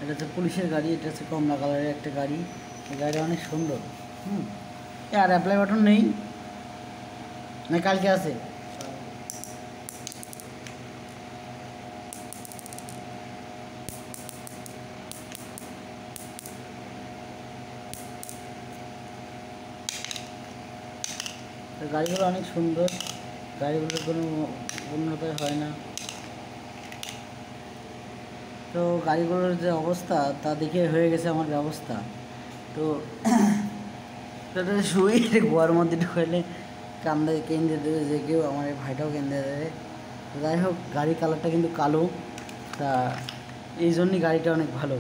এটা হচ্ছে পুলিশের গাড়ি, এটা হচ্ছে কমলা কালারের একটা গাড়ি। এই গাড়িটা অনেক সুন্দর। আর অ্যাপ্লাই বাটন নেই না, কালকে আছে। তো গাড়িগুলো অনেক সুন্দর, গাড়িগুলোর কোনো উন্নত হয় না। তো গাড়িগুলোর যে অবস্থা তা দেখে হয়ে গেছে আমার ব্যবস্থা। তো সেটা শুয়ে গোয়ার মধ্যে ঢুকাইলে কান্দে কেন্দ্রে দেবে যে কেউ, আমার এই ভাইটাও কেন্দ্রে দেবে। তো যাই হোক, গাড়ির কালারটা কিন্তু কালো, তা এই জন্যই গাড়িটা অনেক ভালো।